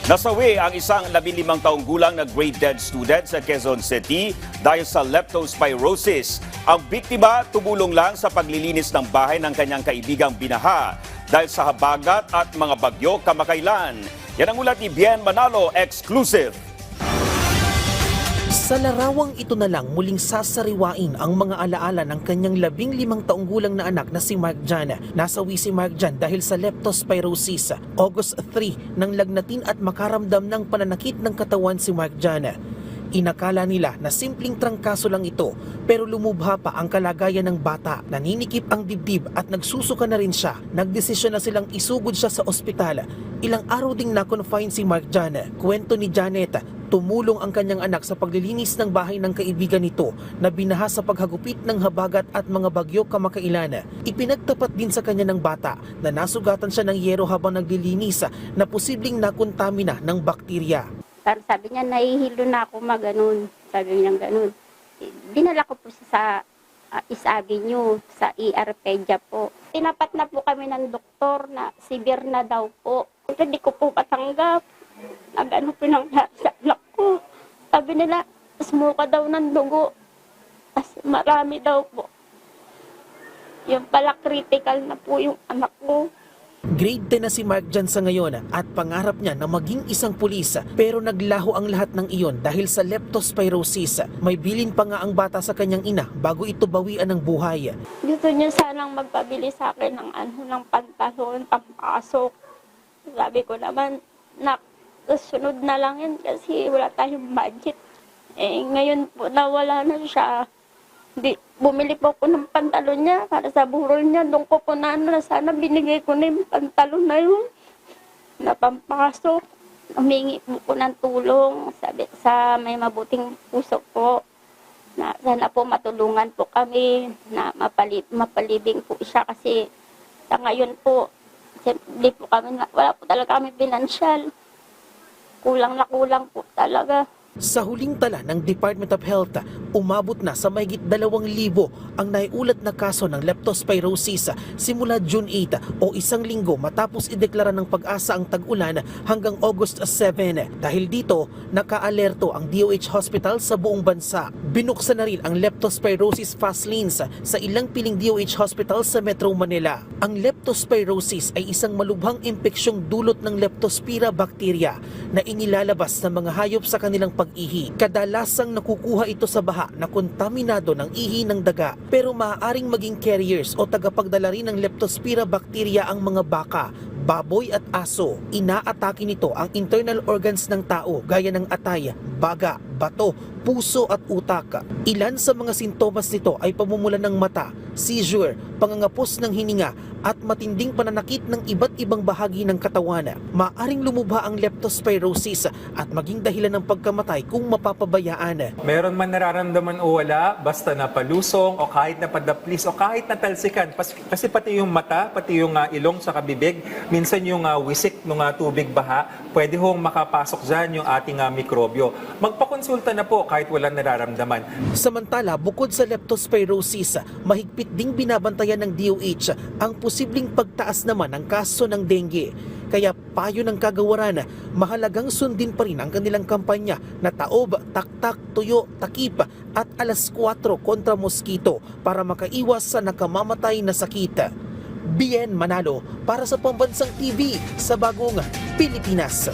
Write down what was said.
Nasawi ang isang 15 taong gulang na grade 10 student sa Quezon City dahil sa leptospirosis. Ang biktima tumulong lang sa paglilinis ng bahay ng kanyang kaibigang binaha dahil sa habagat at mga bagyo kamakailan. Yan ang ulat ni Bien Manalo, exclusive. Sa larawang ito na lang muling sasariwain ang mga alaala ng kanyang 15 taong gulang na anak na si Mark Jan. Nasawi si Mark Jan dahil sa leptospirosis. August 3 nang lagnatin at makaramdam ng pananakit ng katawan si Mark Jan. Inakala nila na simpleng trangkaso lang ito pero lumubha pa ang kalagayan ng bata. Naninikip ang dibdib at nagsusuka na rin siya. Nagdesisyon na silang isugod siya sa ospital. Ilang araw ding na-confine si Mark Jan. Kwento ni Janet, tumulong ang kanyang anak sa paglilinis ng bahay ng kaibigan nito na binaha sa paghagupit ng habagat at mga bagyo kamakailan. Ipinagtapat din sa kanya ng bata na nasugatan siya ng yero habang naglilinis na posibleng nakontamina ng bakterya. Pero sabi niya, nahihilo na ako maganon. Sabi niya ganun. Dinala ko po siya sa East Avenue, sa ER Pedia po. Tinapat na po kami ng doktor na severe na daw po. Hindi ko po patanggap. Nag-ano po nang sa anak ko. Sabi nila, smuka daw ng dugo. Kasi marami daw po. Yung pala critical na po yung anak ko. Grade 10 na si Mark Jan sa ngayon at pangarap niya na maging isang pulis pero naglaho ang lahat ng iyon dahil sa leptospirosis. May bilin pa nga ang bata sa kanyang ina bago ito bawian ng buhay. Gusto niya sanang magpabili sa akin ng pantalon, pampasok. Sabi ko naman, sunod na lang yan kasi wala tayong budget. Ngayon po nawala na siya. Bumili po ko ng pantalon niya para sa burol niya. Doon ko po na sana binigay ko na yung pantalon na yun na pampasok. Humingi po ko ng tulong sa may mabuting puso po na sana po matulungan po kami na mapalibing po siya kasi sa ngayon po hindi po kami, wala po talaga kami pinansyal. Kulang na kulang po talaga. Sa huling tala ng Department of Health, umabot na sa mahigit 2,000 ang naiulat na kaso ng leptospirosis simula June 8 o isang linggo matapos ideklara ng Pag-asa ang tag-ulan hanggang August 7. Dahil dito, nakaalerto ang DOH Hospital sa buong bansa. Binuksan na rin ang leptospirosis fast lanes sa ilang piling DOH Hospital sa Metro Manila. Ang leptospirosis ay isang malubhang impeksyong dulot ng leptospira bacteria na inilalabas ng mga hayop sa kanilang pag-ihi. Kadalasang nakukuha ito sa baha na kontaminado ng ihi ng daga pero maaaring maging carriers o tagapagdala rin ng leptospira bacteria ang mga baka, baboy at aso. Inaatake nito ang internal organs ng tao gaya ng atay, baga, bato, puso at utak. Ilan sa mga sintomas nito ay pamumulan ng mata, seizure, pangangapos ng hininga at matinding pananakit ng iba't ibang bahagi ng katawan. Maaring lumubha ang leptospirosis at maging dahilan ng pagkamatay kung mapapabayaan. Meron man nararamdaman o wala, basta napalusong o kahit napadaplis o kahit natalsikan. Kasi pati yung mata, pati yung ilong sa kabibig, minsan yung wisik ng tubig baha, pwede hong makapasok dyan yung ating mikrobyo. Magpakonsulta na po kahit walang nararamdaman. Samantala, bukod sa leptospirosis, mahigpit ding binabantayan ng DOH ang posibleng pagtaas naman ng kaso ng dengue. Kaya payo ng kagawaran, mahalagang sundin pa rin ang kanilang kampanya na taob, taktak, tuyo, takip at alas 4 kontra mosquito para makaiwas sa nakamamatay na sakit. Bien Manalo para sa Pambansang TV sa Bagong Pilipinas.